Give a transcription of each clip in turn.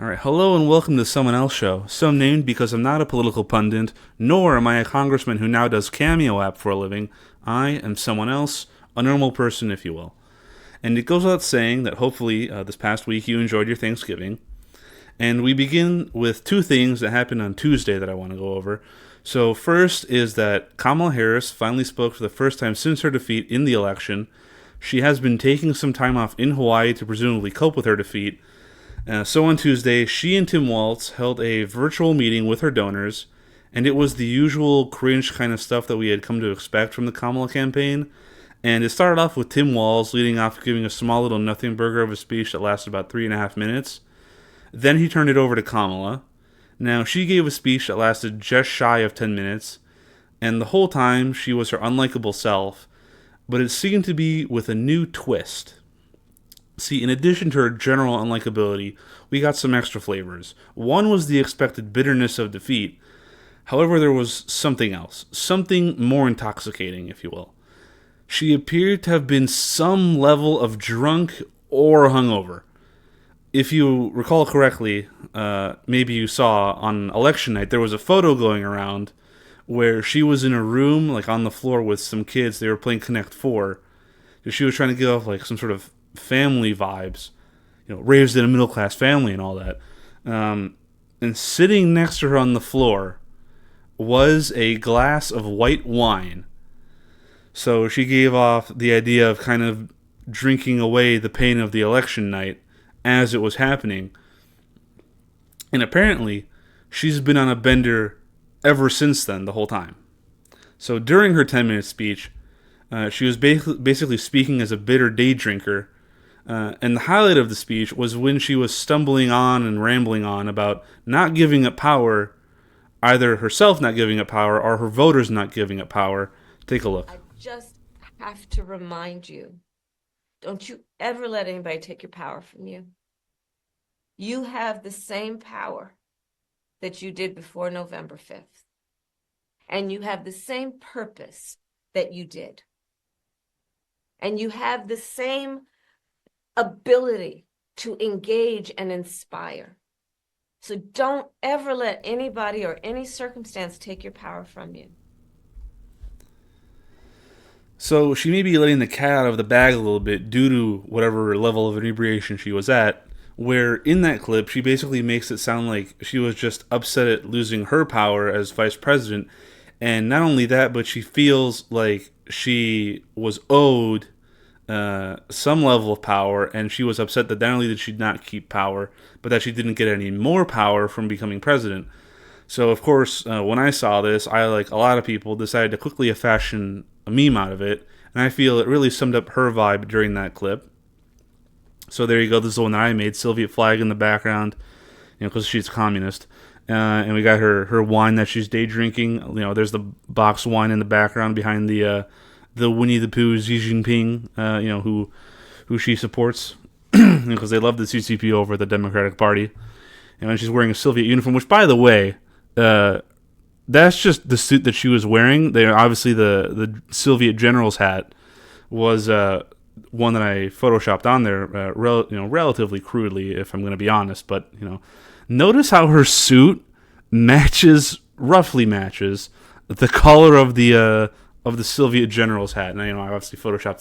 All right, hello and welcome to Someone Else Show. So named because I'm not a political pundit, nor am I a congressman who now does Cameo app for a living. I am someone else, a normal person, if you will. And it goes without saying that hopefully this past week you enjoyed your Thanksgiving. And we begin with two things that happened on Tuesday that I want to go over. So, first is that Kamala Harris finally spoke for the first time since her defeat in the election. She has been taking some time off in Hawaii to presumably cope with her defeat. So on Tuesday, she and Tim Walz held a virtual meeting with her donors, and it was the usual cringe kind of stuff that we had come to expect from the Kamala campaign. And it started off with Tim Walz leading off giving a small little nothing burger of a speech that lasted about 3.5 minutes. Then he turned it over to Kamala. Now, she gave a speech that lasted just shy of 10 minutes, and the whole time she was her unlikable self, but it seemed to be with a new twist. See, in addition to her general unlikability, we got some extra flavors. One was the expected bitterness of defeat. However, there was something else, something more intoxicating, if you will. She appeared to have been some level of drunk or hungover. If you recall correctly, maybe you saw on election night, there was a photo going around where she was in a room, like on the floor with some kids. They were playing Connect 4. She was trying to give off like some sort of family vibes, raised in a middle class family and all that. And sitting next to her on the floor was a glass of white wine. So she gave off the idea of kind of drinking away the pain of the election night as it was happening. And apparently, she's been on a bender ever since then, the whole time. So during her 10-minute speech, she was basically speaking as a bitter day drinker. And the highlight of the speech was when she was stumbling on and rambling on about not giving up power, either herself not giving up power or her voters not giving up power. Take a look. I just have to remind you, don't you ever let anybody take your power from you. You have the same power that you did before November 5th. And you have the same purpose that you did. And you have the same ability to engage and inspire. So don't ever let anybody or any circumstance take your power from you. So she may be letting the cat out of the bag a little bit due to whatever level of inebriation she was at, where in that clip she basically makes it sound like she was just upset at losing her power as vice president. And not only that, but she feels like she was owed some level of power, and she was upset that not only did she not keep power, but that she didn't get any more power from becoming president. So, of course, when I saw this, I, like a lot of people, decided to quickly fashion a meme out of it, and I feel it really summed up her vibe during that clip. So there you go. This is the one that I made. Soviet flag in the background, because she's communist. And we got her wine that she's day drinking. There's the box wine in the background behind the Winnie the Pooh Xi Jinping, who she supports, because they love the CCP over the Democratic Party. And she's wearing a Soviet uniform, which, by the way, that's just the suit that she was wearing. They obviously the Soviet general's hat was one that I photoshopped on there, relatively crudely, if I'm going to be honest. But notice how her suit roughly matches the color of the Soviet general's hat. And I obviously photoshopped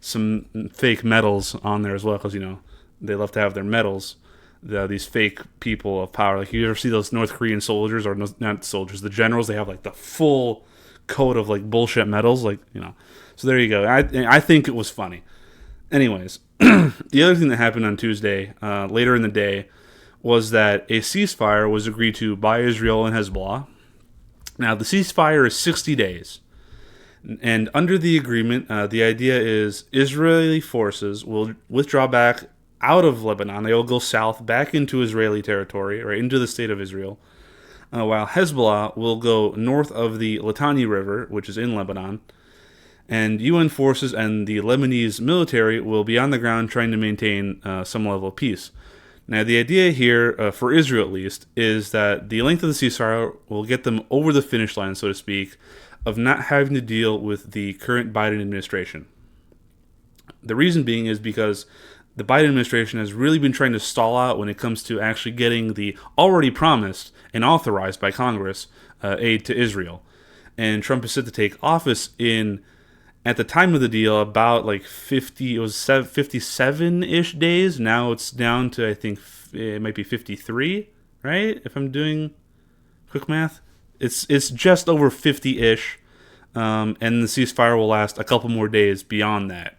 some fake medals on there as well, because they love to have their medals. These fake people of power, like you ever see those North Korean soldiers, or not soldiers, the generals? They have like the full coat of like bullshit medals, So there you go. I think it was funny. Anyways, the other thing that happened on Tuesday, later in the day, was that a ceasefire was agreed to by Israel and Hezbollah. Now, the ceasefire is 60 days. And under the agreement, the idea is Israeli forces will withdraw back out of Lebanon. They will go south back into Israeli territory, or into the state of Israel, while Hezbollah will go north of the Litani River, which is in Lebanon. And UN forces and the Lebanese military will be on the ground trying to maintain some level of peace. Now, the idea here, for Israel at least, is that the length of the ceasefire will get them over the finish line, so to speak, of not having to deal with the current Biden administration. The reason being is because the Biden administration has really been trying to stall out when it comes to actually getting the already promised and authorized by Congress aid to Israel. And Trump is set to take office in, at the time of the deal, about like 57-ish days. Now it's down to, I think, it might be 53, right? If I'm doing quick math. It's just over 50-ish, and the ceasefire will last a couple more days beyond that.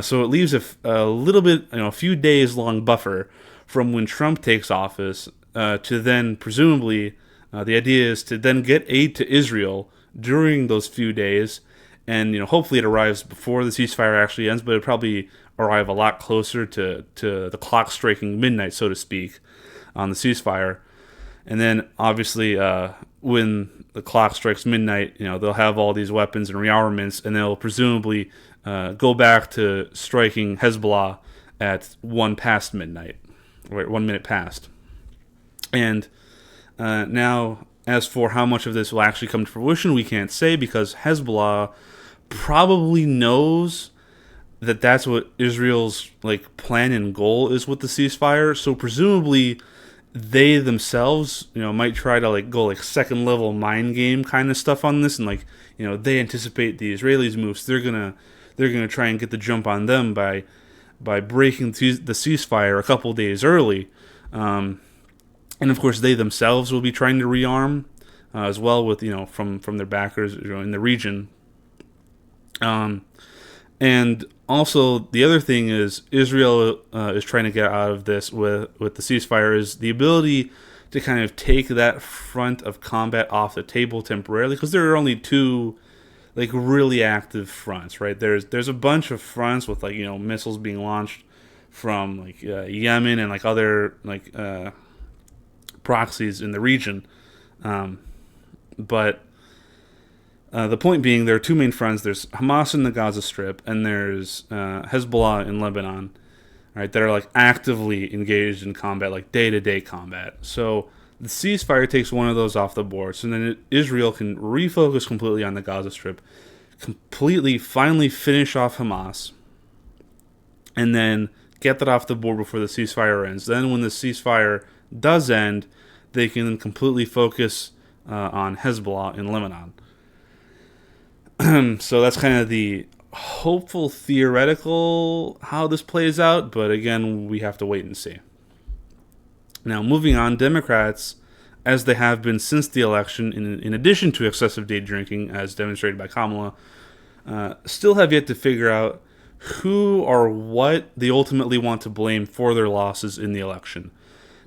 So it leaves a little bit, a few days long buffer from when Trump takes office to then presumably, the idea is to then get aid to Israel during those few days, and hopefully it arrives before the ceasefire actually ends, but it'll probably arrive a lot closer to the clock striking midnight, so to speak, on the ceasefire. And then obviously when the clock strikes midnight, they'll have all these weapons and rearmaments, and they'll presumably go back to striking Hezbollah at 1 past midnight, or 1 minute past. And now, as for how much of this will actually come to fruition, we can't say, because Hezbollah probably knows that that's what Israel's plan and goal is with the ceasefire. So presumably, they themselves, might try to go second level mind game kind of stuff on this, and they anticipate the Israelis' moves. They're gonna try and get the jump on them by breaking the ceasefire a couple days early, and of course they themselves will be trying to rearm as well with from their backers in the region. And also, the other thing is Israel is trying to get out of this with the ceasefire is the ability to kind of take that front of combat off the table temporarily, because there are only two really active fronts, right? There's a bunch of fronts with missiles being launched from Yemen and other proxies in the region, but the point being, there are two main fronts. There's Hamas in the Gaza Strip, and there's Hezbollah in Lebanon, right? That are actively engaged in combat, day-to-day combat. So the ceasefire takes one of those off the board, so then Israel can refocus completely on the Gaza Strip, completely, finally finish off Hamas, and then get that off the board before the ceasefire ends. Then when the ceasefire does end, they can completely focus on Hezbollah in Lebanon. So that's kind of the hopeful theoretical how this plays out, but again, we have to wait and see. Now, moving on, Democrats, as they have been since the election, in addition to excessive day drinking, as demonstrated by Kamala, still have yet to figure out who or what they ultimately want to blame for their losses in the election.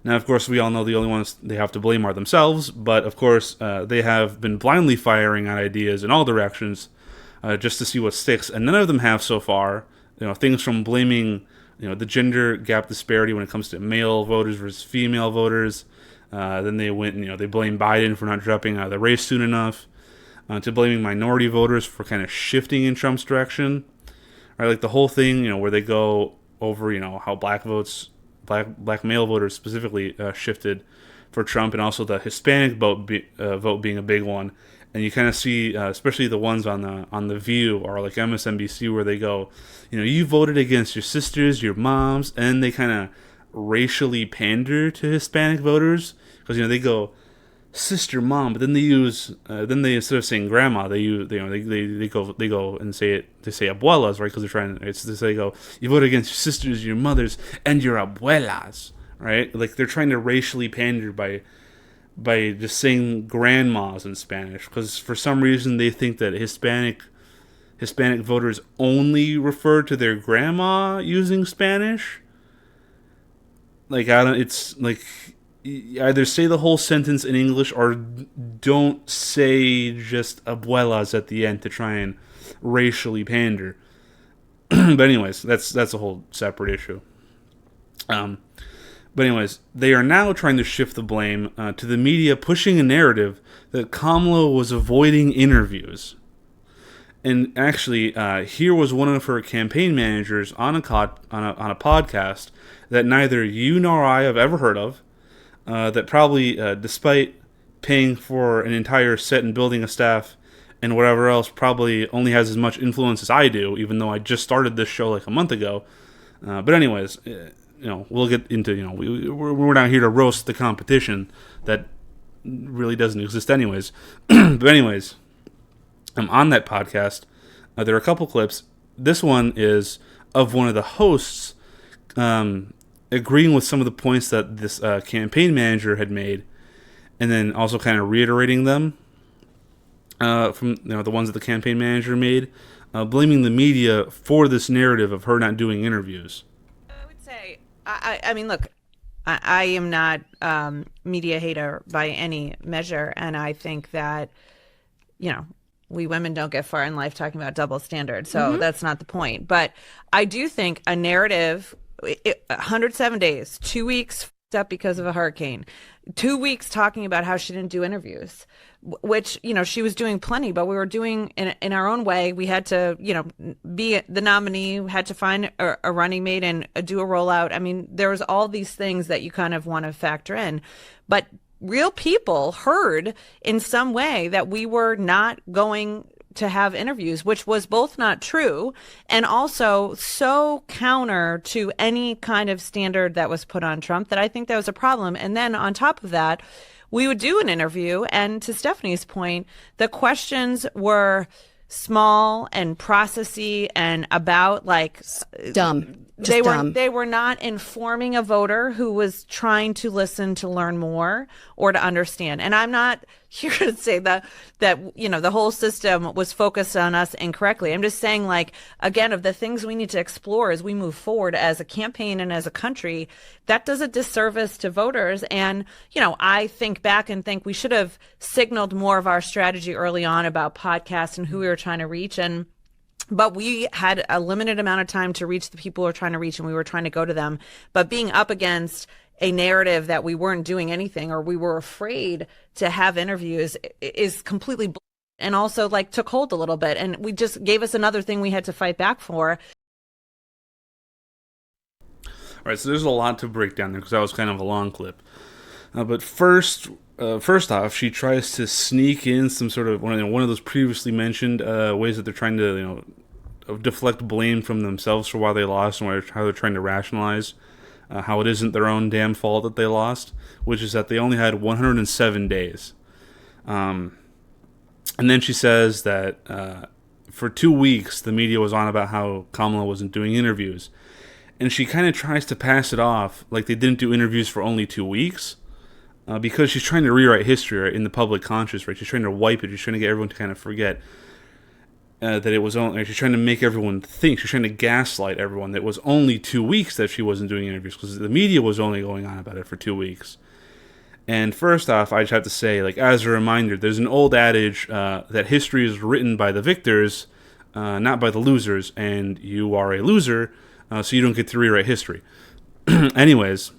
Now, of course, we all know the only ones they have to blame are themselves, but of course, they have been blindly firing at ideas in all directions just to see what sticks, and none of them have so far. Things from blaming, the gender gap disparity when it comes to male voters versus female voters. Then they went, they blame Biden for not dropping out of the race soon enough, to blaming minority voters for kind of shifting in Trump's direction. Right, the whole thing, where they go over, how black male voters specifically shifted for Trump, and also the Hispanic vote being a big one. And you kind of see, especially the ones on the View or MSNBC, where they go, you voted against your sisters, your moms, and they kind of racially pander to Hispanic voters, because they go sister, mom, but then they use they, instead of saying grandma, they use they go and say it, they say abuelas, right? Because they're trying, they go, you vote against your sisters, your mothers, and your abuelas, right? They're trying to racially pander by just saying grandmas in Spanish, because for some reason they think that Hispanic voters only refer to their grandma using Spanish. It's either say the whole sentence in English or don't say just abuelas at the end to try and racially pander. But anyways, that's a whole separate issue. But anyways, they are now trying to shift the blame to the media, pushing a narrative that Kamala was avoiding interviews. And actually, here was one of her campaign managers on a podcast that neither you nor I have ever heard of, that probably, despite paying for an entire set and building a staff and whatever else, probably only has as much influence as I do, even though I just started this show a month ago. But anyways, we'll get into, we're not here to roast the competition that really doesn't exist anyways. But anyways, on that podcast, there are a couple clips. This one is of one of the hosts agreeing with some of the points that this campaign manager had made, and then also kind of reiterating them from the ones that the campaign manager made, blaming the media for this narrative of her not doing interviews. I would say, I mean, look, I am not media hater by any measure, and I think that, we women don't get far in life talking about double standards, so that's not the point. But I do think a narrative, 107 days, 2 weeks up because of a hurricane, 2 weeks talking about how she didn't do interviews, which, she was doing plenty, but we were doing in our own way. We had to, be the nominee, had to find a running mate and do a rollout. I mean, there was all these things that you kind of want to factor in, but real people heard in some way that we were not going to have interviews, which was both not true and also so counter to any kind of standard that was put on Trump that I think that was a problem. And then on top of that, we would do an interview, and to Stephanie's point, the questions were small and processy and about like dumb. They were not informing a voter who was trying to listen to learn more or to understand. And I'm not here to say that the whole system was focused on us incorrectly. I'm just saying, like, again, of the things we need to explore as we move forward as a campaign and as a country, that does a disservice to voters. And, I think back and think we should have signaled more of our strategy early on about podcasts and who we were trying to reach. But we had a limited amount of time to reach the people we were trying to reach, and we were trying to go to them. But being up against a narrative that we weren't doing anything or we were afraid to have interviews is completely and also like took hold a little bit. And we just gave us another thing we had to fight back for. All right, so there's a lot to break down there because that was kind of a long clip. But first off, she tries to sneak in some sort of one of those previously mentioned ways that they're trying to deflect blame from themselves for why they lost and how they're trying to rationalize how it isn't their own damn fault that they lost, which is that they only had 107 days. And then she says that for 2 weeks the media was on about how Kamala wasn't doing interviews, and she kind of tries to pass it off like they didn't do interviews for only 2 weeks. Because she's trying to rewrite history, right, in the public conscious, right? She's trying to wipe it. She's trying to get everyone to kind of forget that it was only. She's trying to make everyone think. She's trying to gaslight everyone that it was only 2 weeks that she wasn't doing interviews because the media was only going on about it for 2 weeks. And first off, I just have to say, like, as a reminder, there's an old adage that history is written by the victors, not by the losers, and you are a loser, so you don't get to rewrite history. Anyways.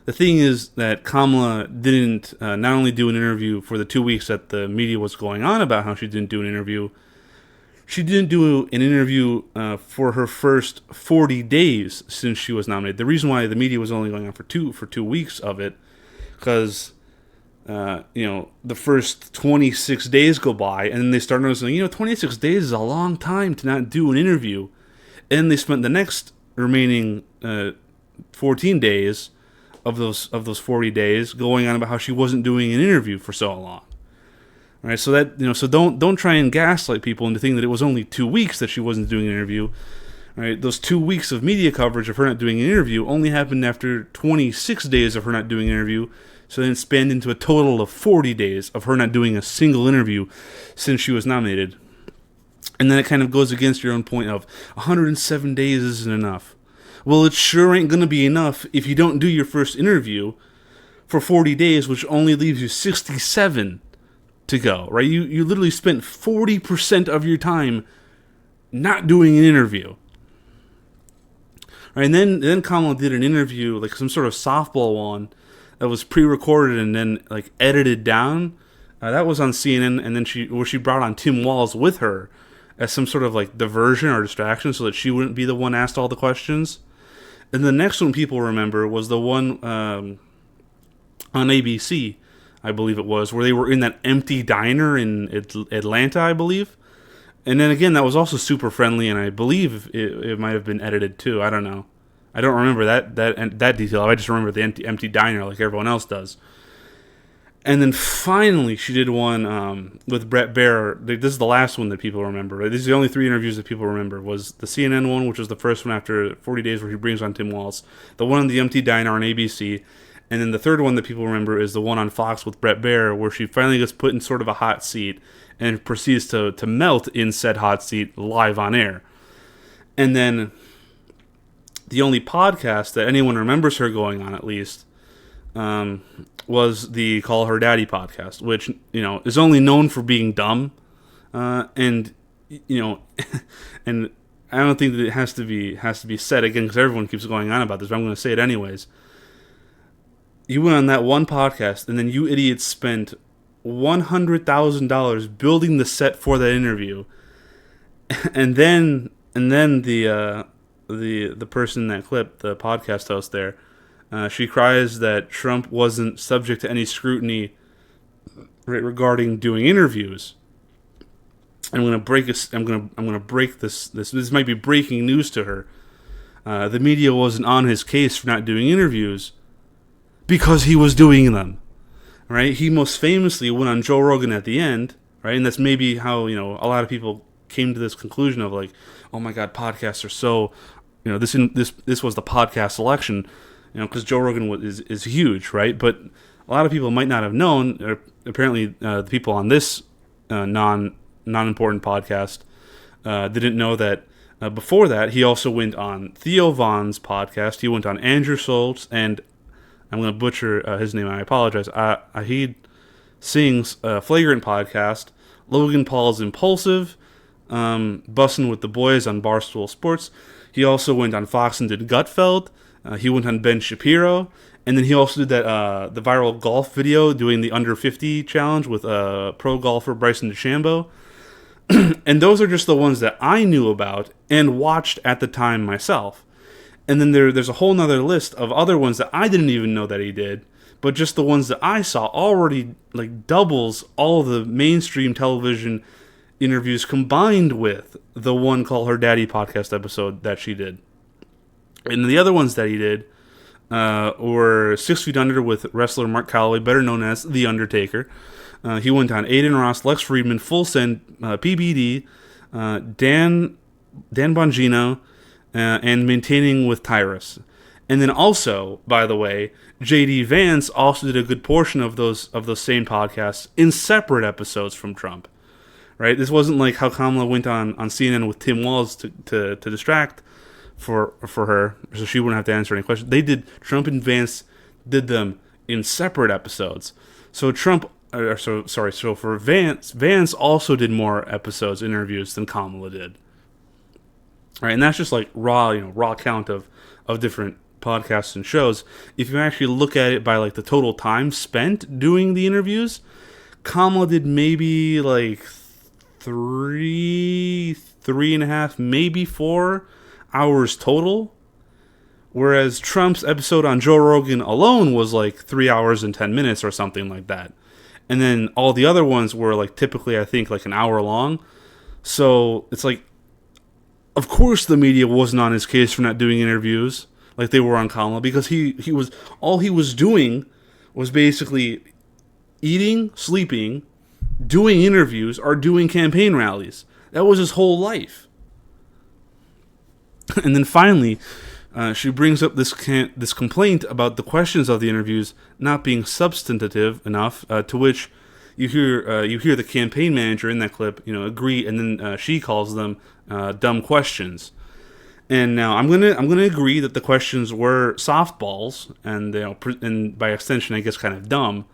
The thing is that Kamala didn't not only do an interview for the 2 weeks that the media was going on about how she didn't do an interview, she didn't do an interview for her first 40 days since she was nominated. The reason why the media was only going on for 2 weeks of it, because the first 26 days go by, and then they start noticing, 26 days is a long time to not do an interview, and they spent the next remaining 14 days of those 40 days going on about how she wasn't doing an interview for so long. All right, so that so don't try and gaslight people into thinking that it was only 2 weeks that she wasn't doing an interview. All right, those 2 weeks of media coverage of her not doing an interview only happened after 26 days of her not doing an interview, so then it spanned into a total of 40 days of her not doing a single interview since she was nominated. And then it kind of goes against your own point of 107 days isn't enough. Well, it sure ain't going to be enough if you don't do your first interview for 40 days, which only leaves you 67 to go, right? You literally spent 40% of your time not doing an interview. Right, and then Kamala did an interview, like some sort of softball one, that was pre-recorded and then like edited down. That was on CNN, and then she brought on Tim Walz with her as some sort of like diversion or distraction so that she wouldn't be the one asked all the questions. And the next one people remember was the one on ABC, I believe it was, where they were in that empty diner in Atlanta, I believe. And then again, that was also super friendly, and I believe it might have been edited too. I don't know. I don't remember that detail. I just remember the empty diner like everyone else does. And then finally, she did one with Brett Baer. This is the last one that people remember. Right? These are the only 3 interviews that people remember. Was the CNN one, which was the first one after 40 days, where she brings on Tim Walz. The one on the empty diner on ABC. And then the third one that people remember is the one on Fox with Brett Baer, where she finally gets put in sort of a hot seat and proceeds to melt in said hot seat live on air. And then the only podcast that anyone remembers her going on, at least, was the Call Her Daddy podcast, which, is only known for being dumb. And and I don't think that it has to be said again, because everyone keeps going on about this, but I'm going to say it anyways. You went on that one podcast, and then you idiots spent $100,000 building the set for that interview, and then the person in that clip, the podcast host there, she cries that Trump wasn't subject to any scrutiny regarding doing interviews. I'm gonna break this. I'm gonna break this. This might be breaking news to her. The media wasn't on his case for not doing interviews because he was doing them. Right? He most famously went on Joe Rogan at the end. Right? And that's maybe how a lot of people came to this conclusion of like, oh my God, podcasts are so. This was the podcast selection. Because Joe Rogan is huge, right? But a lot of people might not have known. Or apparently, the people on this non-important podcast didn't know that before that, he also went on Theo Von's podcast. He went on Andrew Schultz, and I'm going to butcher his name. I apologize. Ahid Singh's Flagrant podcast. Logan Paul's Impulsive. Bussin' with the Boys on Barstool Sports. He also went on Fox and did Gutfeld. He went on Ben Shapiro. And then he also did that the viral golf video doing the under 50 challenge with pro golfer Bryson DeChambeau. And those are just the ones that I knew about and watched at the time myself. And then there's a whole nother list of other ones that I didn't even know that he did, but just the ones that I saw already like doubles all of the mainstream television interviews combined with the one Call Her Daddy podcast episode that she did. And the other ones that he did were 6 Feet Under with wrestler Mark Calloway, better known as The Undertaker. He went on Aiden Ross, Lex Friedman, Full Send, PBD, Dan Bongino, and Maintaining with Tyrus. And then also, by the way, J.D. Vance also did a good portion of those same podcasts in separate episodes from Trump. Right? This wasn't like how Kamala went on CNN with Tim Walz to distract for her, so she wouldn't have to answer any questions. Trump and Vance did them in separate episodes. So so for Vance also did more episodes, interviews than Kamala did. Right, and that's just like raw count of different podcasts and shows. If you actually look at it by like the total time spent doing the interviews, Kamala did maybe like 3.5, maybe 4 hours total, whereas Trump's episode on Joe Rogan alone was like 3 hours and 10 minutes or something like that. And then all the other ones were like typically, I think, like an hour long. So it's like, of course the media wasn't on his case for not doing interviews like they were on Kamala, because he was doing was basically eating, sleeping, doing interviews, or doing campaign rallies. That was his whole life. And then finally, she brings up this complaint about the questions of the interviews not being substantive enough. To which you hear the campaign manager in that clip, agree, and then she calls them dumb questions. And now I'm gonna agree that the questions were softballs, and and by extension, I guess, kind of dumb.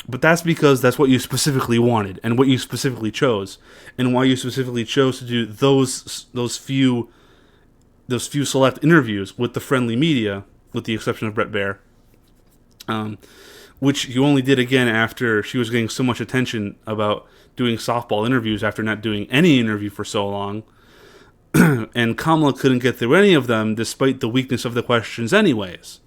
But that's because that's what you specifically wanted and what you specifically chose, and why you specifically chose to do those few select interviews with the friendly media, with the exception of Brett Baer, which you only did again after she was getting so much attention about doing softball interviews after not doing any interview for so long. And Kamala couldn't get through any of them despite the weakness of the questions anyways.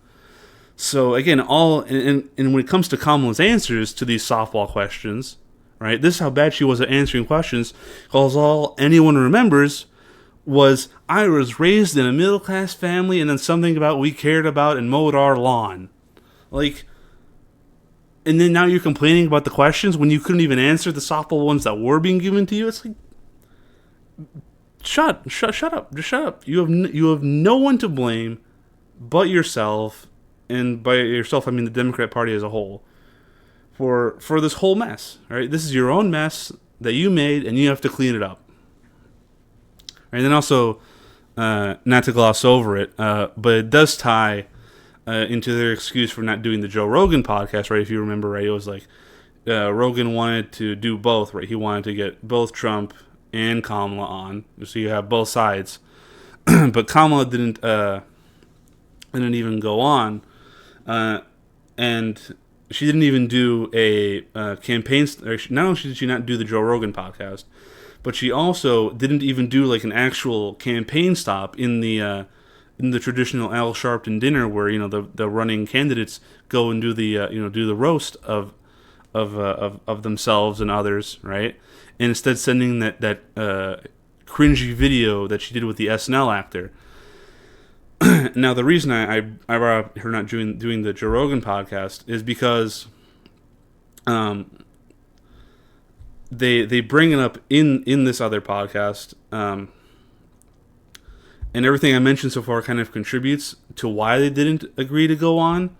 So again, and when it comes to Kamala's answers to these softball questions, right? This is how bad she was at answering questions, because all anyone remembers was, I was raised in a middle-class family, and then something about we cared about and mowed our lawn. Like, and then now you're complaining about the questions when you couldn't even answer the softball ones that were being given to you. It's like, shut up, just shut up. You have no one to blame but yourself, and by yourself I mean the Democrat Party as a whole, for this whole mess. Right? This is your own mess that you made, and you have to clean it up. Right? And then also, not to gloss over it, but it does tie into their excuse for not doing the Joe Rogan podcast. Right? If you remember, right, it was like Rogan wanted to do both. Right? He wanted to get both Trump and Kamala on, so you have both sides. But Kamala didn't even go on, and she didn't even do a campaign. Not only did she not do the Joe Rogan podcast, but she also didn't even do like an actual campaign stop in the traditional Al Sharpton dinner, where the running candidates go and do the roast of themselves and others, right? And instead sending that cringy video that she did with the SNL actor. Now, the reason I brought up her not doing the Joe Rogan podcast is because they bring it up in this other podcast, and everything I mentioned so far kind of contributes to why they didn't agree to go on.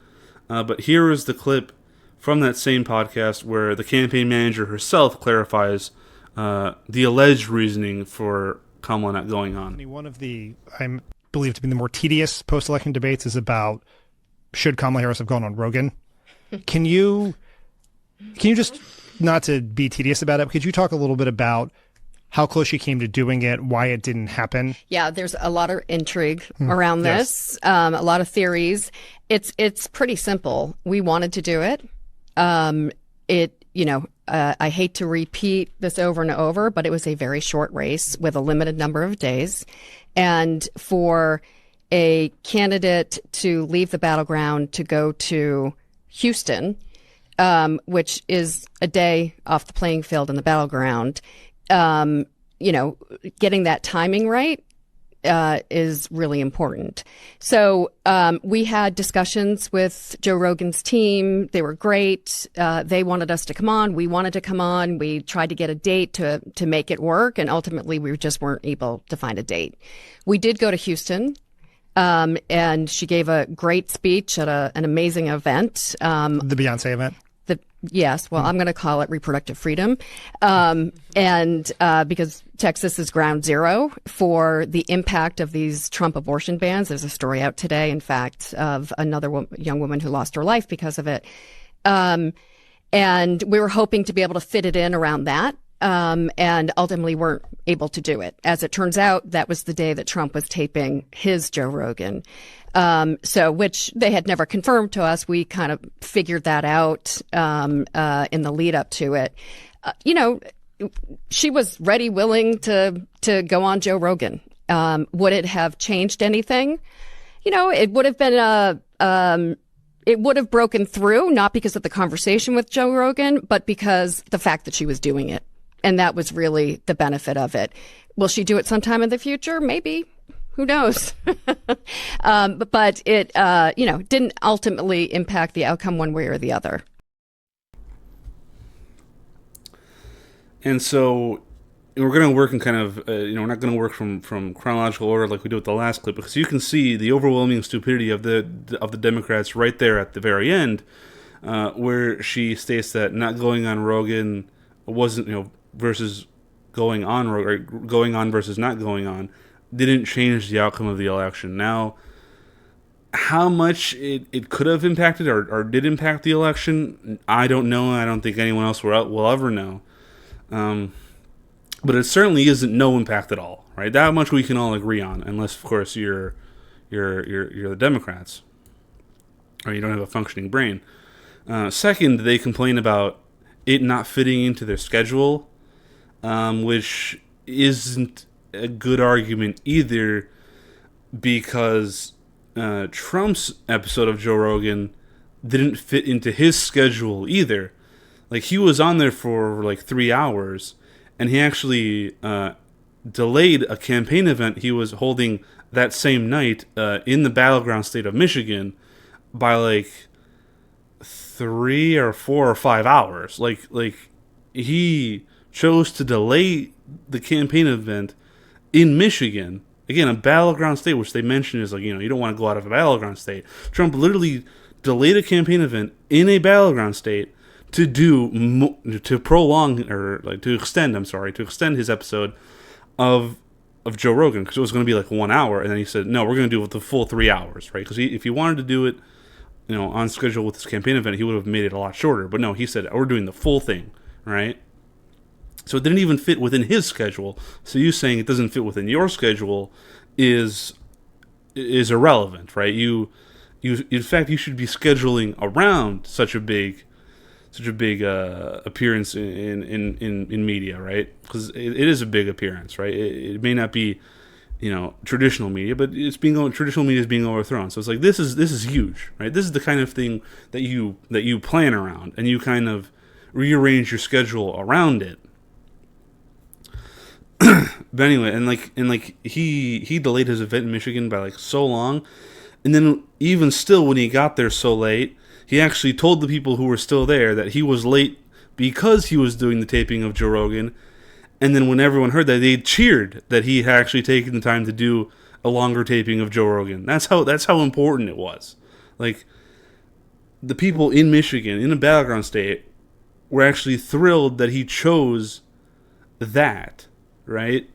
But here is the clip from that same podcast where the campaign manager herself clarifies the alleged reasoning for Kamala not going on. One of the, I'm believed to be the more tedious post-election debates is about, should Kamala Harris have gone on Rogan? Can you just, not to be tedious about it, could you talk a little bit about how close she came to doing it, why it didn't happen? Yeah, there's a lot of intrigue around this, a lot of theories. It's pretty simple. We wanted to do it. I hate to repeat this over and over, but it was a very short race with a limited number of days. And for a candidate to leave the battleground to go to Houston, which is a day off the playing field in the battleground, getting that timing right is really important. So we had discussions with Joe Rogan's team. They were great. They wanted us to come on. We wanted to come on. We tried to get a date to make it work, and ultimately we just weren't able to find a date. We did go to Houston, and she gave a great speech at an amazing event. The Beyonce event? Yes, well, I'm going to call it reproductive freedom, and because Texas is ground zero for the impact of these Trump abortion bans. There's a story out today, in fact, of another young woman who lost her life because of it. And we were hoping to be able to fit it in around that, and ultimately weren't able to do it. As it turns out, that was the day that Trump was taping his Joe Rogan. Which they had never confirmed to us. We kind of figured that out in the lead up to it. She was ready, willing to go on Joe Rogan. Would it have changed anything? It would have been it would have broken through, not because of the conversation with Joe Rogan, but because the fact that she was doing it. And that was really the benefit of it. Will she do it sometime in the future? Maybe. Who knows? But it, didn't ultimately impact the outcome one way or the other. And so we're going to work in kind of, we're not going to work from chronological order like we did with the last clip, because you can see the overwhelming stupidity of the Democrats right there at the very end, where she states that not going on Rogan wasn't, versus going on, or going on versus not going on, didn't change the outcome of the election. Now, how much it could have impacted or did impact the election, I don't know. I don't think anyone else will ever know. But it certainly isn't no impact at all, right? That much we can all agree on, unless, of course, you're the Democrats, or you don't have a functioning brain. Second, they complain about it not fitting into their schedule, which isn't a good argument either, because Trump's episode of Joe Rogan didn't fit into his schedule either. Like, he was on there for like 3 hours, and he actually delayed a campaign event he was holding that same night in the battleground state of Michigan by like 3 or 4 or 5 hours. Like he chose to delay the campaign event in Michigan. Again, a battleground state, which they mention is like, you don't want to go out of a battleground state. Trump literally delayed a campaign event in a battleground state to prolong, or like to extend his episode of Joe Rogan, because it was going to be like 1 hour, and then he said, no, we're going to do it the full 3 hours, right? Because if he wanted to do it, on schedule with this campaign event, he would have made it a lot shorter. But no, he said, we're doing the full thing, right? So it didn't even fit within his schedule. So you saying it doesn't fit within your schedule is irrelevant, right? You in fact, you should be scheduling around such a big appearance in media, right? Because it is a big appearance, right? It may not be, traditional media, but traditional media is being overthrown. So it's like, this is huge, right? This is the kind of thing that you plan around, and you kind of rearrange your schedule around it. But anyway, and he delayed his event in Michigan by like so long, and then even still, when he got there so late, he actually told the people who were still there that he was late because he was doing the taping of Joe Rogan. And then when everyone heard that, they cheered that he had actually taken the time to do a longer taping of Joe Rogan. That's how important it was. Like, the people in Michigan, in a battleground state, were actually thrilled that he chose that, right?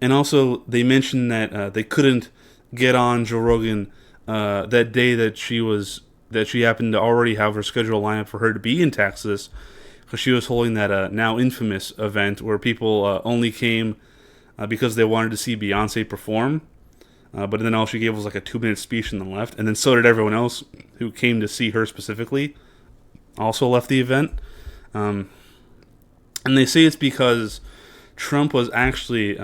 And also, they mentioned that they couldn't get on Joe Rogan that day that she happened to already have her schedule lined up for her to be in Texas, because she was holding that now infamous event where people only came because they wanted to see Beyonce perform. But then all she gave was like a 2-minute speech and then left. And then so did everyone else who came to see her specifically, also left the event. And they say it's because Trump was actually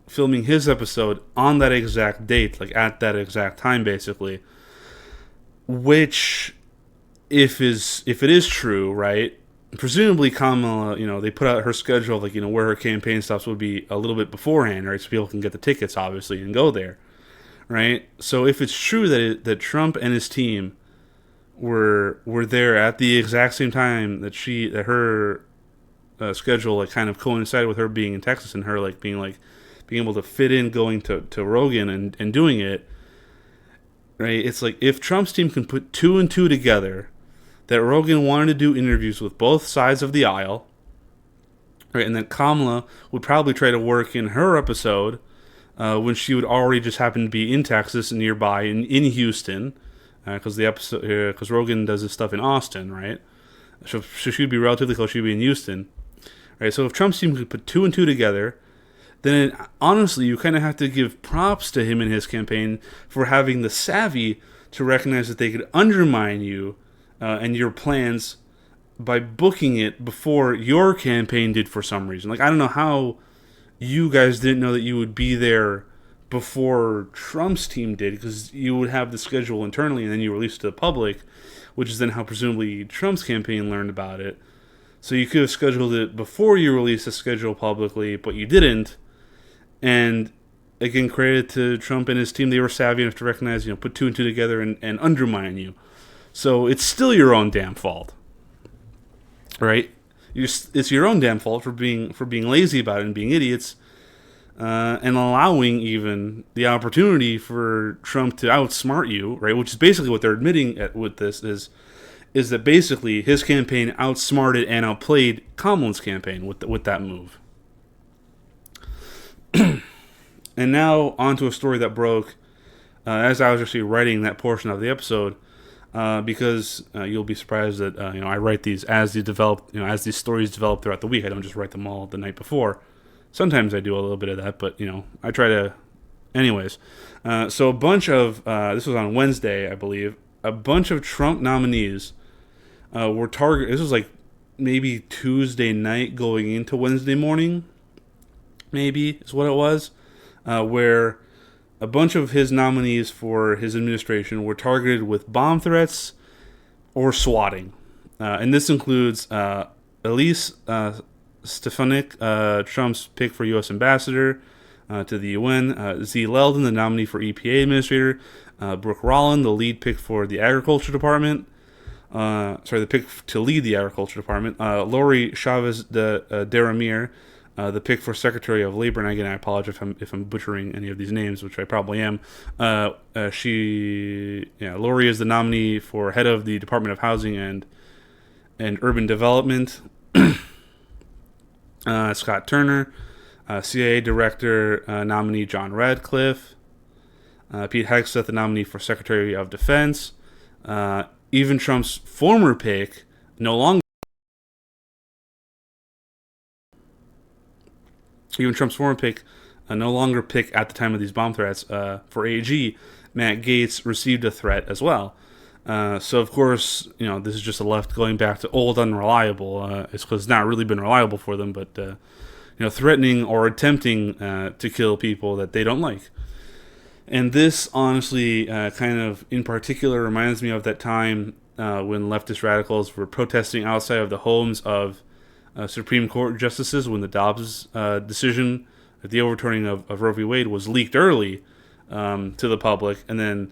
filming his episode on that exact date, like at that exact time, basically. Which, if it is true, right? Presumably Kamala, they put out her schedule, like, where her campaign stops would be a little bit beforehand, right? So people can get the tickets, obviously, and go there, right? So if it's true that Trump and his team were there at the exact same time that her schedule like kind of coincided with her being in Texas, and her being able to fit in going to Rogan and doing it, right? It's like, if Trump's team can put 2 and 2 together, that Rogan wanted to do interviews with both sides of the aisle, right? And that Kamala would probably try to work in her episode when she would already just happen to be in Texas and nearby in Houston, because Rogan does his stuff in Austin, right? So she'd be relatively close. She'd be in Houston, right? So if Trump's team could put 2 and 2 together, then honestly, you kind of have to give props to him and his campaign for having the savvy to recognize that they could undermine you and your plans by booking it before your campaign did for some reason. Like, I don't know how you guys didn't know that you would be there before Trump's team did, because you would have the schedule internally and then you release it to the public, which is then how presumably Trump's campaign learned about it. So you could have scheduled it before you released the schedule publicly, but you didn't. And again, credit to Trump and his team. They were savvy enough to recognize, put 2 and 2 together and undermine you. So it's still your own damn fault, right? It's your own damn fault for being lazy about it and being idiots, and allowing even the opportunity for Trump to outsmart you, right? Which is basically what they're admitting with this is that basically his campaign outsmarted and outplayed Kamala's campaign with that move. And now onto a story that broke as I was actually writing that portion of the episode. Because you'll be surprised that I write these as they develop, as these stories develop throughout the week. I don't just write them all the night before. Sometimes I do a little bit of that, but I try to. Anyways, so a bunch of this was on Wednesday, I believe. A bunch of Trump nominees were targeted. This was like maybe Tuesday night going into Wednesday morning. Maybe is what it was, where a bunch of his nominees for his administration were targeted with bomb threats or swatting. And this includes Elise Stefanik, Trump's pick for U.S. ambassador to the UN, Z. Leldon, the nominee for EPA administrator, Brooke Rollin, the lead pick for the agriculture department, the pick to lead the agriculture department, Lori Chavez de Deramir, the pick for Secretary of Labor, and again, I apologize if I'm butchering any of these names, which I probably am. Lori is the nominee for head of the Department of Housing and Urban Development. Scott Turner, CIA Director nominee John Radcliffe, Pete Hegseth, the nominee for Secretary of Defense. Even Trump's former pick, no longer pick at the time of these bomb threats for AG, Matt Gaetz, received a threat as well. So of course, this is just the left going back to old unreliable. It's because it's not really been reliable for them, but threatening or attempting to kill people that they don't like. And this honestly kind of in particular reminds me of that time when leftist radicals were protesting outside of the homes of Supreme Court justices when the Dobbs decision, the overturning of Roe v. Wade, was leaked early to the public, and then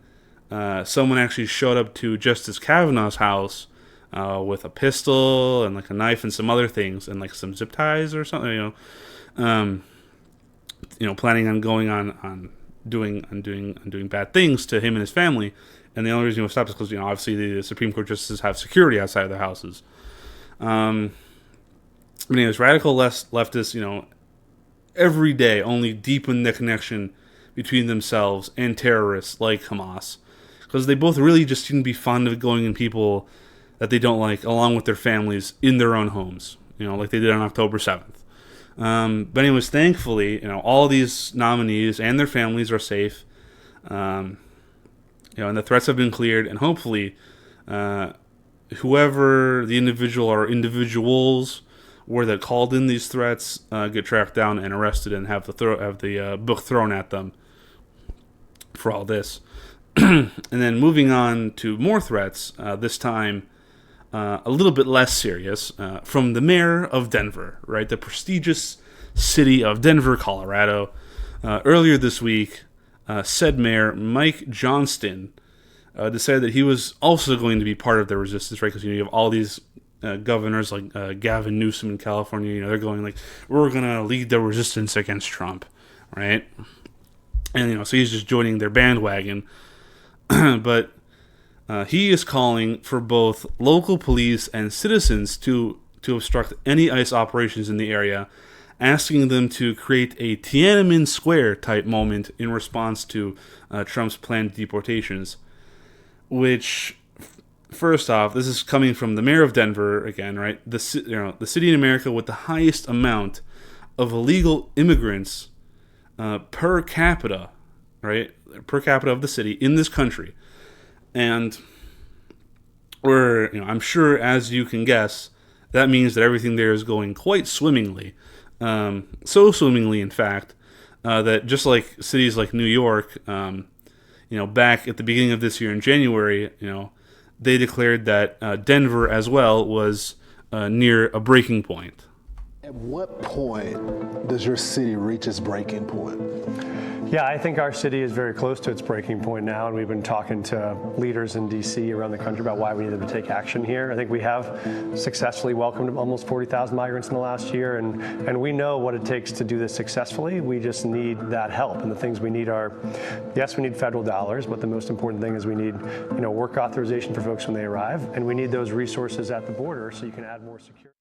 someone actually showed up to Justice Kavanaugh's house with a pistol and like a knife and some other things and like some zip ties or something, planning on going on doing bad things to him and his family. And the only reason he was stopped is because obviously the Supreme Court justices have security outside of their houses. But anyways, radical leftists, every day only deepen the connection between themselves and terrorists like Hamas, because they both really just seem to be fond of going in people that they don't like, along with their families, in their own homes, like they did on October 7th. But anyways, thankfully, all these nominees and their families are safe, and the threats have been cleared, and hopefully, whoever the individual or individuals were that called in these threats get tracked down and arrested and have the book thrown at them for all this. And then moving on to more threats, this time a little bit less serious, from the mayor of Denver, right? The prestigious city of Denver, Colorado. Earlier this week, said mayor Mike Johnston decided that he was also going to be part of the resistance, right? Because you have all these governors like Gavin Newsom in California, they're going like, we're going to lead the resistance against Trump, right? And, so he's just joining their bandwagon. But he is calling for both local police and citizens to obstruct any ICE operations in the area, asking them to create a Tiananmen Square type moment in response to Trump's planned deportations. Which, first off, this is coming from the mayor of Denver again, right? The city in America with the highest amount of illegal immigrants per capita, right? Per capita of the city in this country. And I'm sure, as you can guess, that means that everything there is going quite swimmingly. So swimmingly, in fact, that just like cities like New York, back at the beginning of this year in January, they declared that Denver as well was near a breaking point. At what point does your city reach its breaking point? Yeah, I think our city is very close to its breaking point now, and we've been talking to leaders in D.C. around the country about why we need them to take action here. I think we have successfully welcomed almost 40,000 migrants in the last year, and we know what it takes to do this successfully. We just need that help, and the things we need are, yes, we need federal dollars, but the most important thing is we need, work authorization for folks when they arrive, and we need those resources at the border so you can add more security.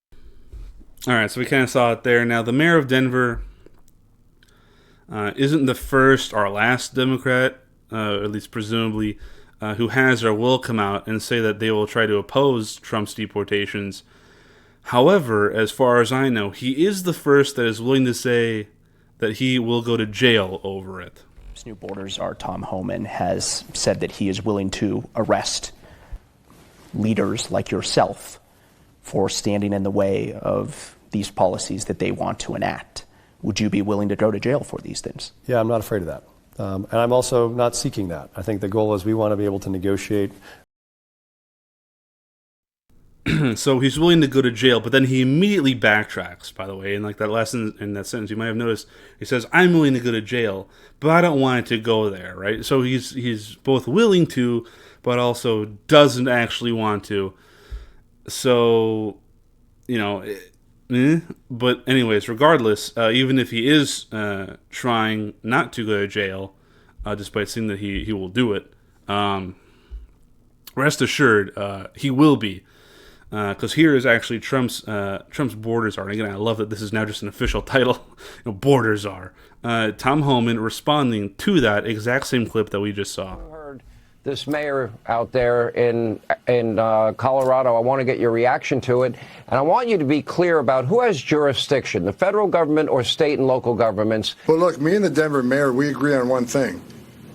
All right, so we kind of saw it there. Now, the mayor of Denver isn't the first or last Democrat, at least presumably, who has or will come out and say that they will try to oppose Trump's deportations. However, as far as I know, he is the first that is willing to say that he will go to jail over it. New Borders, our Tom Homan, has said that he is willing to arrest leaders like yourself for standing in the way of these policies that they want to enact. Would you be willing to go to jail for these things? Yeah, I'm not afraid of that. And I'm also not seeking that. I think the goal is we want to be able to negotiate. So he's willing to go to jail, but then he immediately backtracks, by the way. And like that lesson in that sentence, you might have noticed, he says, I'm willing to go to jail, but I don't want it to go there, right? So he's both willing to, but also doesn't actually want to. So, but anyways, regardless, even if he is trying not to go to jail, despite saying that he will do it, rest assured, he will be. Because here is actually Trump's borders are. And again, I love that this is now just an official title. Borders are. Tom Homan responding to that exact same clip that we just saw. Heard this mayor out there in Colorado. I want to get your reaction to it, and I want you to be clear about who has jurisdiction: the federal government or state and local governments. Well, look, me and the Denver mayor, we agree on one thing: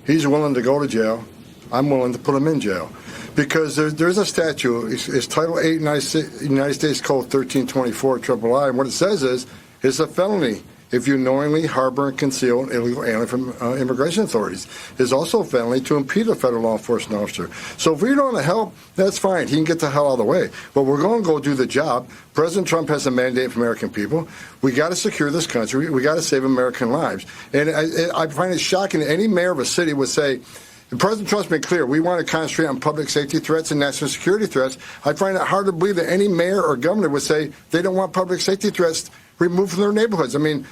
he's willing to go to jail. I'm willing to put him in jail. Because there's a statute, it's Title 8 United States Code 1324 III, and what it says is, it's a felony if you knowingly harbor and conceal an illegal alien from immigration authorities. It's also a felony to impede a federal law enforcement officer. So if we don't want to help, that's fine. He can get the hell out of the way. But we're going to go do the job. President Trump has a mandate for American people. We got to secure this country. We got to save American lives. And I find it shocking that any mayor of a city would say, President Trump's been clear. We want to concentrate on public safety threats and national security threats. I find it hard to believe that any mayor or governor would say they don't want public safety threats removed from their neighborhoods. I mean...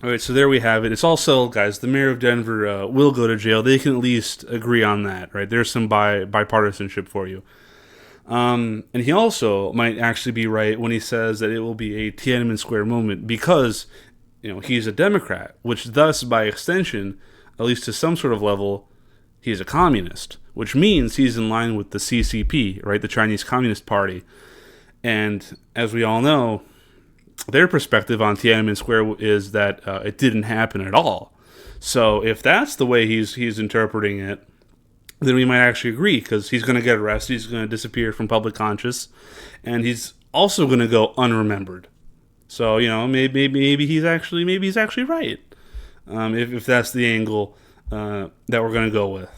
All right, so there we have it. It's also, guys, the mayor of Denver will go to jail. They can at least agree on that, right? There's some bipartisanship for you. And he also might actually be right when he says that it will be a Tiananmen Square moment because, he's a Democrat, which thus, by extension, at least to some sort of level, he's a communist, which means he's in line with the CCP, right, the Chinese Communist Party. And as we all know, their perspective on Tiananmen Square is that it didn't happen at all. So if that's the way he's interpreting it, then we might actually agree, because he's going to get arrested, he's going to disappear from public conscious, and he's also going to go unremembered. So maybe he's actually right. If that's the angle that we're going to go with.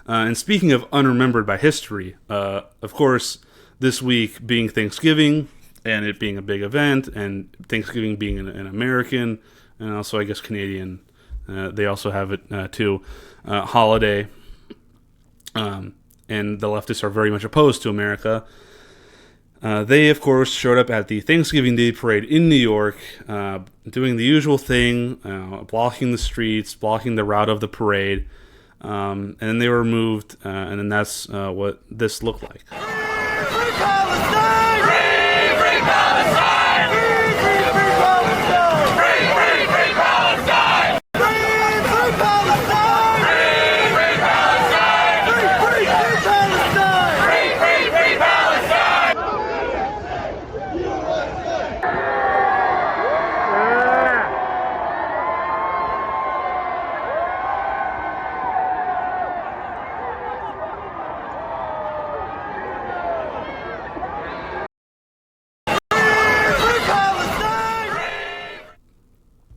And speaking of unremembered by history, of course, this week being Thanksgiving, and it being a big event, and Thanksgiving being an American, and also, I guess, Canadian, they also have it too, holiday, and the leftists are very much opposed to America. They, of course, showed up at the Thanksgiving Day Parade in New York, doing the usual thing, blocking the streets, blocking the route of the parade, and then they were removed, and then that's what this looked like.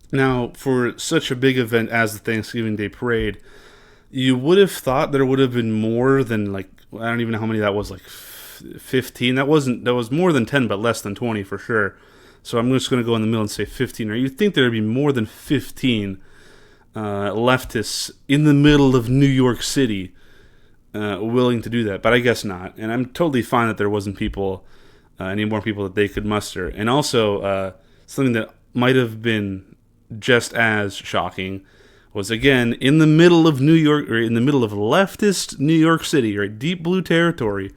Now, for such a big event as the Thanksgiving Day Parade, you would have thought there would have been more than, I don't even know how many that was, 15. That was more than 10, but less than 20 for sure. So I'm just going to go in the middle and say 15. Or you'd think there would be more than 15 leftists in the middle of New York City willing to do that, but I guess not. And I'm totally fine that there wasn't any more people that they could muster. And also, something that might have been just as shocking was, again, in the middle of New York, or in the middle of leftist New York City, right, deep blue territory,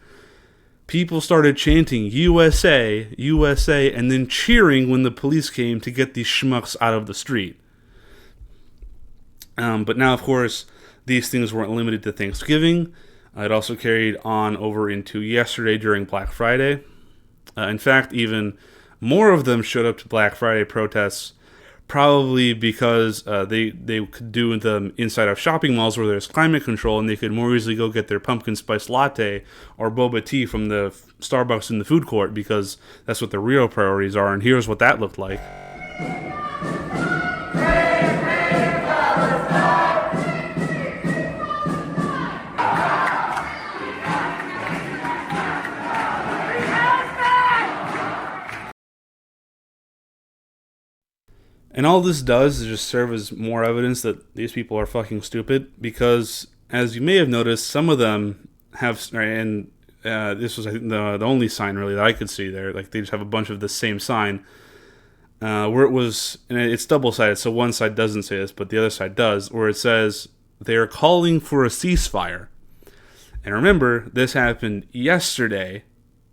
people started chanting USA, USA, and then cheering when the police came to get these schmucks out of the street. But now, of course, these things weren't limited to Thanksgiving. It also carried on over into yesterday during Black Friday. In fact, even more of them showed up to Black Friday protests, probably because they could do them inside of shopping malls where there's climate control, and they could more easily go get their pumpkin spice latte or boba tea from the Starbucks in the food court, because that's what their real priorities are. And here's what that looked like. And all this does is just serve as more evidence that these people are fucking stupid, because, as you may have noticed, some of them have, and this was, I think, the only sign really that I could see there. Like, they just have a bunch of the same sign, where it was, and it's double-sided, so one side doesn't say this, but the other side does, where it says they are calling for a ceasefire. And remember, this happened yesterday,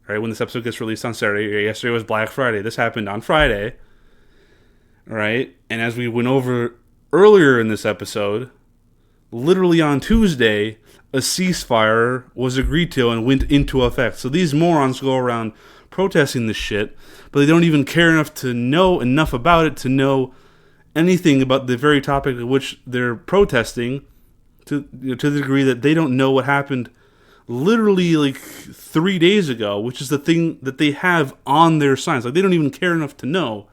right? When this episode gets released on Saturday. Yesterday was Black Friday. This happened on Friday, right? And as we went over earlier in this episode, literally on Tuesday, a ceasefire was agreed to and went into effect. So these morons go around protesting this shit, but they don't even care enough to know enough about it to know anything about the very topic of which they're protesting, to the degree that they don't know what happened literally like 3 days ago, which is the thing that they have on their signs. Like, they don't even care enough to know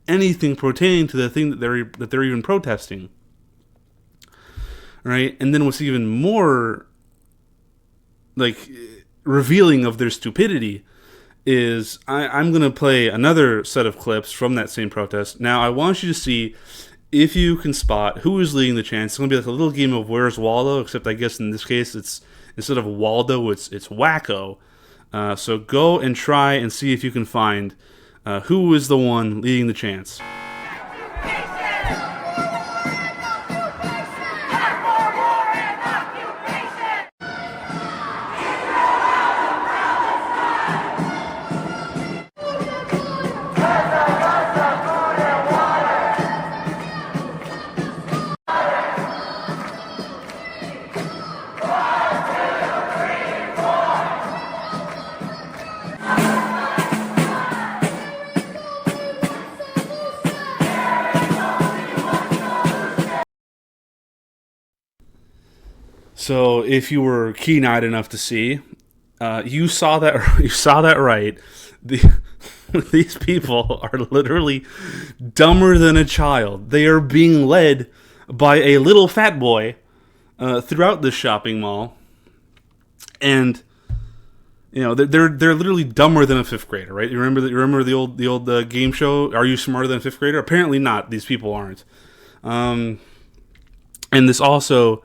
anything pertaining to the thing that they're even protesting, right? And then what's even more like revealing of their stupidity is I'm gonna play another set of clips from that same protest. Now, I want you to see if you can spot who is leading the chant. It's gonna be like a little game of Where's Waldo, except I guess in this case it's, instead of Waldo, it's Wacko. So go and try and see if you can find who is the one leading the chants. So, if you were keen-eyed enough to see, you saw that. You saw that right. These people are literally dumber than a child. They are being led by a little fat boy throughout this shopping mall, and you know they're literally dumber than a fifth grader, right? You remember the old game show? Are you smarter than a fifth grader? Apparently not. These people aren't. And this also.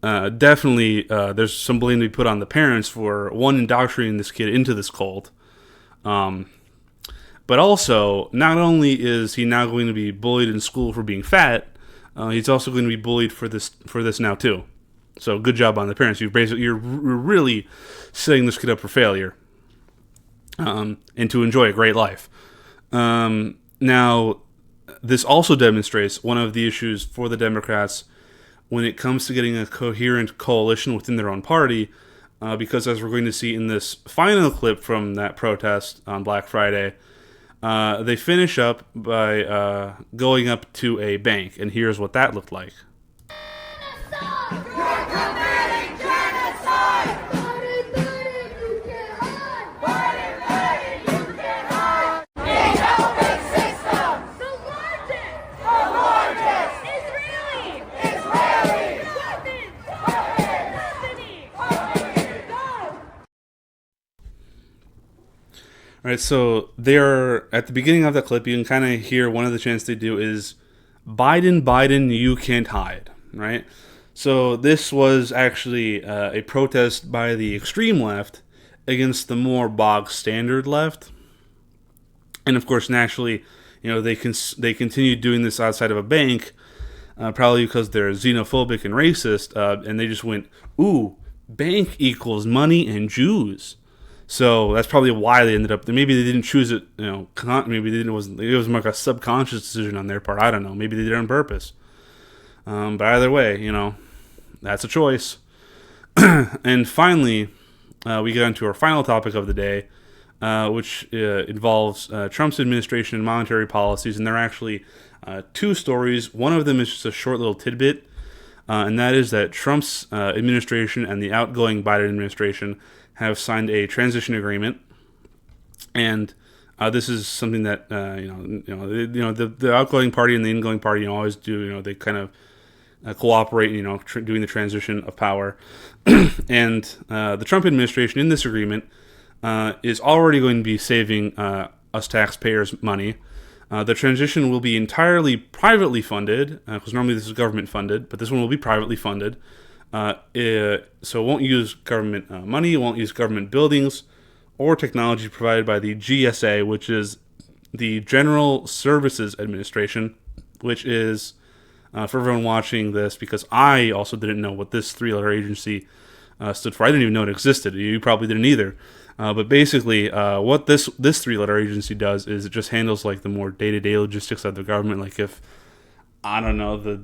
Definitely, there's some blame to be put on the parents for, one, indoctrinating this kid into this cult. But also, not only is he now going to be bullied in school for being fat, he's also going to be bullied for this now too. So good job on the parents. You're really setting this kid up for failure, and to enjoy a great life. Now, this also demonstrates one of the issues for the Democrats when it comes to getting a coherent coalition within their own party, because as we're going to see in this final clip from that protest on Black Friday, they finish up by going up to a bank, and here's what that looked like. All right, so they're at the beginning of the clip. You can kind of hear one of the chants they do is "Biden, Biden, you can't hide." Right. So this was actually a protest by the extreme left against the more bog standard left, and of course, naturally, you know they continued doing this outside of a bank, probably because they're xenophobic and racist, and they just went, "Ooh, bank equals money and Jews." So that's probably why they ended up. Maybe they didn't choose it. You know, maybe it was like a subconscious decision on their part. I don't know. Maybe they did it on purpose. But either way, you know, that's a choice. And finally, we get onto our final topic of the day, which involves Trump's administration and monetary policies. And there are actually two stories. One of them is just a short little tidbit, and that is that Trump's administration and the outgoing Biden administration have signed a transition agreement, and this is something that the outgoing party and the ingoing party always do. You know, they kind of cooperate. You know, doing the transition of power, and the Trump administration in this agreement is already going to be saving us taxpayers money, The transition will be entirely privately funded, because normally this is government funded, but this one will be privately funded. So it won't use government money, it won't use government buildings or technology provided by the GSA, which is the General Services Administration, which is, for everyone watching this, because I also didn't know what this three-letter agency stood for. I didn't even know it existed. You probably didn't either. But basically, what this three-letter agency does is it just handles like the more day-to-day logistics of the government. Like if, I don't know, the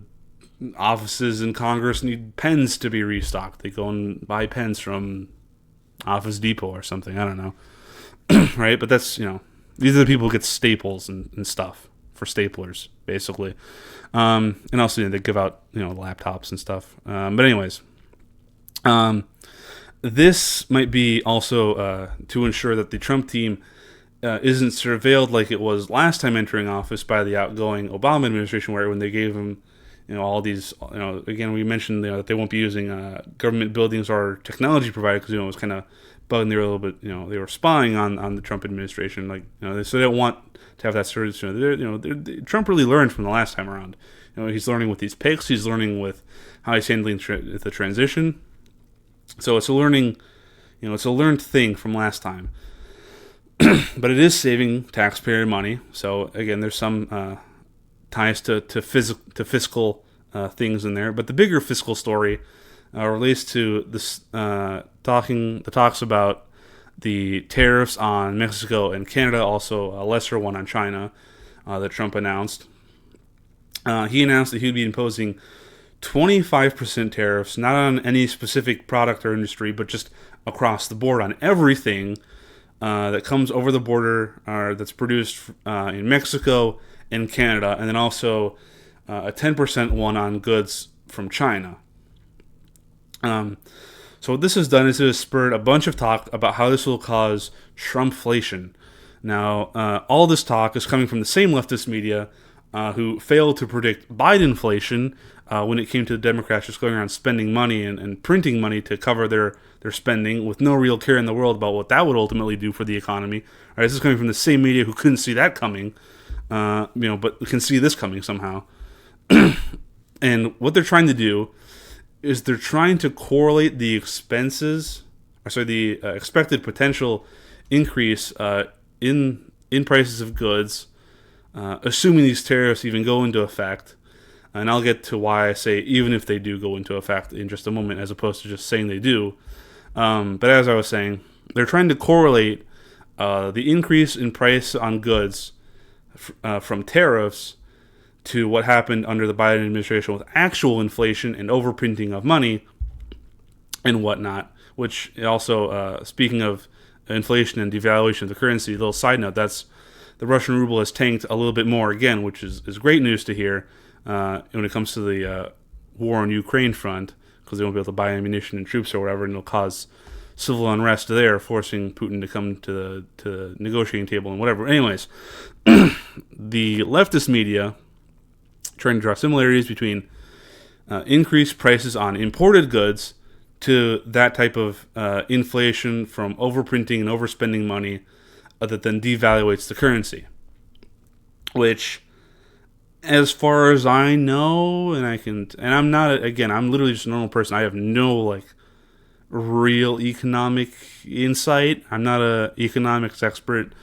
offices in Congress need pens to be restocked, they go and buy pens from Office Depot or something. I don't know. Right? But that's, these are the people who get staples and stuff for staplers, basically. And also, they give out, laptops and stuff. But anyways, this might be also to ensure that the Trump team isn't surveilled like it was last time entering office by the outgoing Obama administration, where when they gave him, all these, again, we mentioned that they won't be using government buildings or technology provided because, it was kind of bugging. They were a little bit, they were spying on the Trump administration, so they don't want to have that sort of, Trump really learned from the last time around. He's learning with these picks, he's learning with how he's handling the transition. So it's a learning, it's a learned thing from last time. But it is saving taxpayer money. So again, there's some ties to fiscal things in there. But the bigger fiscal story relates to this talks about the tariffs on Mexico and Canada, also a lesser one on China that Trump announced. He announced that he'd be imposing 25% tariffs, not on any specific product or industry, but just across the board on everything that comes over the border or that's produced in Mexico and Canada, and then also a 10% one on goods from China. So what this has done is it has spurred a bunch of talk about how this will cause Trumpflation. Now, all this talk is coming from the same leftist media who failed to predict Bidenflation when it came to the Democrats just going around spending money and printing money to cover their spending with no real care in the world about what that would ultimately do for the economy. All right, this is coming from the same media who couldn't see that coming, but can see this coming somehow. And what they're trying to do is they're trying to correlate the expected potential increase in prices of goods, assuming these tariffs even go into effect. And I'll get to why I say even if they do go into effect in just a moment, as opposed to just saying they do. But as I was saying, they're trying to correlate the increase in price on goods from tariffs to what happened under the Biden administration with actual inflation and overprinting of money and whatnot. Which also, speaking of inflation and devaluation of the currency, a little side note, that's the Russian ruble has tanked a little bit more again, which is great news to hear when it comes to the war on Ukraine front, because they won't be able to buy ammunition and troops or whatever, and it'll cause civil unrest there, forcing Putin to come to the negotiating table and whatever. Anyways, the leftist media trying to draw similarities between increased prices on imported goods to that type of inflation from overprinting and overspending money that then devaluates the currency. Which, as far as I know, and I'm not, again, I'm literally just a normal person. I have no real economic insight. I'm not an economics expert.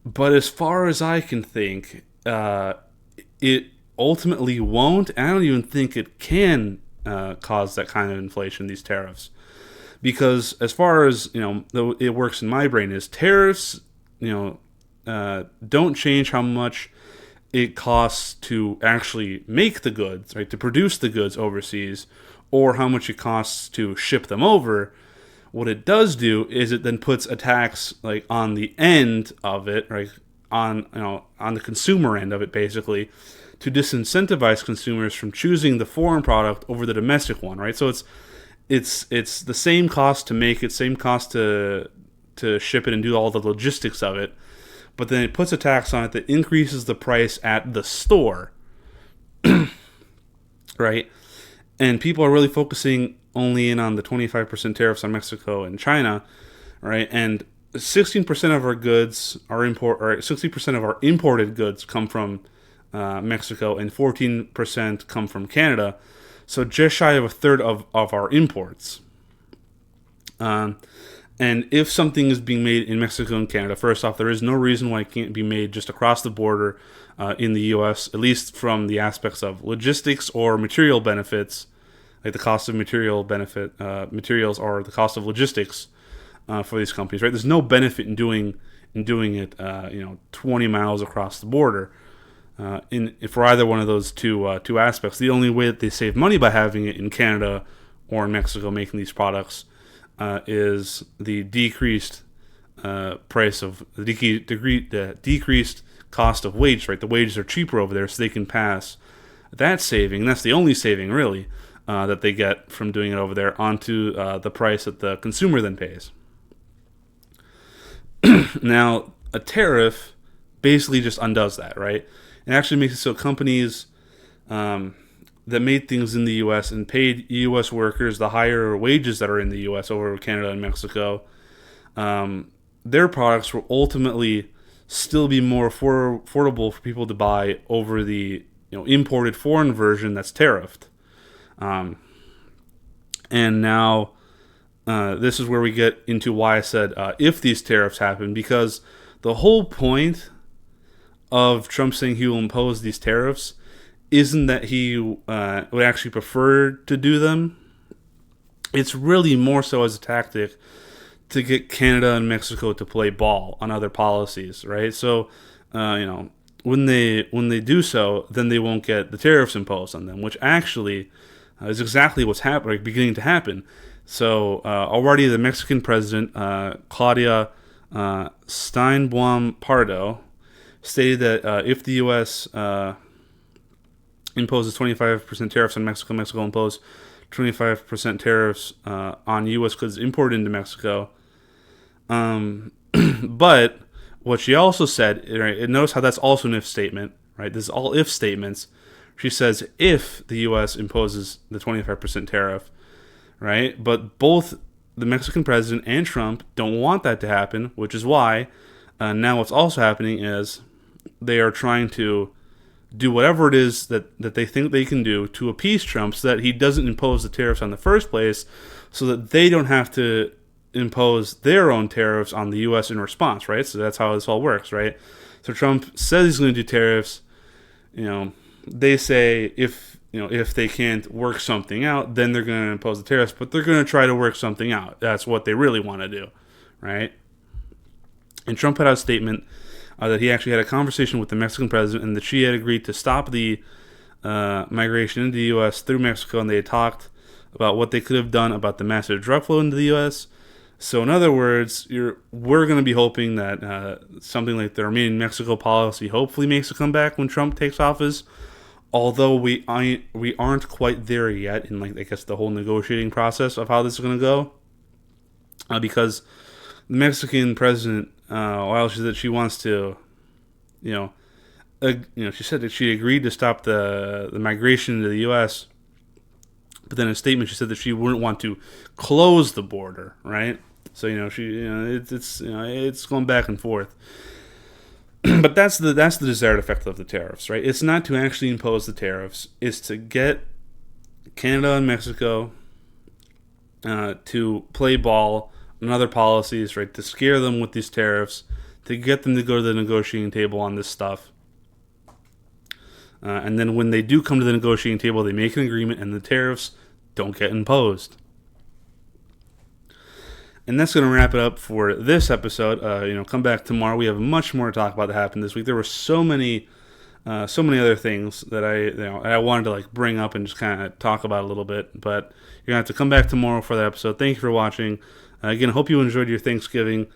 But as far as I can think, it ultimately won't. I don't even think it can cause that kind of inflation, these tariffs. Because as far as, it works in my brain is tariffs, don't change how much it costs to actually make the goods, right, to produce the goods overseas, or how much it costs to ship them over. What it does do is it then puts a tax on the end of it, right, on the consumer end of it, basically, to disincentivize consumers from choosing the foreign product over the domestic one, right? So it's the same cost to make it, same cost to ship it and do all the logistics of it, but then it puts a tax on it that increases the price at the store, right? And people are really focusing only in on the 25% tariffs on Mexico and China, right? And 16% of our goods are 60% of our imported goods come from Mexico, and 14% come from Canada. So just shy of a third of our imports. And if something is being made in Mexico and Canada, first off, there is no reason why it can't be made just across the border in the U.S., at least from the aspects of logistics or material benefits, like the cost of materials or the cost of logistics for these companies. Right? There's no benefit in doing it, 20 miles across the border. For either one of those two aspects, the only way that they save money by having it in Canada or in Mexico making these products is the decreased decreased cost of wage. Right, the wages are cheaper over there, so they can pass that saving. That's the only saving really that they get from doing it over there onto the price that the consumer then pays. Now, a tariff basically just undoes that, right? It actually makes it so companies that made things in the U.S. and paid U.S. workers the higher wages that are in the U.S. over Canada and Mexico, their products will ultimately still be more affordable for people to buy over the imported foreign version that's tariffed. And now this is where we get into why I said if these tariffs happen, because the whole point of Trump saying he will impose these tariffs isn't that he would actually prefer to do them. It's really more so as a tactic to get Canada and Mexico to play ball on other policies, right? So, when they do so, then they won't get the tariffs imposed on them, which actually is exactly what's beginning to happen. So already the Mexican president, Claudia Sheinbaum Pardo, stated that if the U.S. imposes 25% tariffs on Mexico, Mexico will impose 25% tariffs on U.S. goods imported into Mexico. But what she also said, right, and notice how that's also an if statement, right? This is all if statements. She says if the U.S. imposes the 25% tariff, right? But both the Mexican president and Trump don't want that to happen, which is why now what's also happening is they are trying to do whatever it is that they think they can do to appease Trump so that he doesn't impose the tariffs in the first place, so that they don't have to impose their own tariffs on the U.S. in response, right? So that's how this all works, right? So Trump says he's going to do tariffs. They say if they can't work something out, then they're going to impose the tariffs, but they're going to try to work something out. That's what they really want to do, right? And Trump put out a statement that he actually had a conversation with the Mexican president and that she had agreed to stop the migration into the U.S. through Mexico, and they had talked about what they could have done about the massive drug flow into the U.S. So in other words, we're going to be hoping that something like the Remain in Mexico policy hopefully makes a comeback when Trump takes office, although we aren't quite there yet in, like, I guess, the whole negotiating process of how this is going to go, because the Mexican president, while she said that she wants to, she said that she agreed to stop the migration into the U.S., but then in a statement she said that she wouldn't want to close the border, right? So it's going back and forth. But that's the desired effect of the tariffs, right? It's not to actually impose the tariffs; it's to get Canada and Mexico to play ball on other policies, right? To scare them with these tariffs, to get them to go to the negotiating table on this stuff. And then when they do come to the negotiating table, they make an agreement, and the tariffs don't get imposed. And that's going to wrap it up for this episode. Come back tomorrow. We have much more to talk about that happened this week. There were so many other things that I wanted to bring up and just kind of talk about a little bit. But you're going to have to come back tomorrow for that episode. Thank you for watching. Again, I hope you enjoyed your Thanksgiving,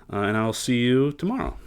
and I'll see you tomorrow.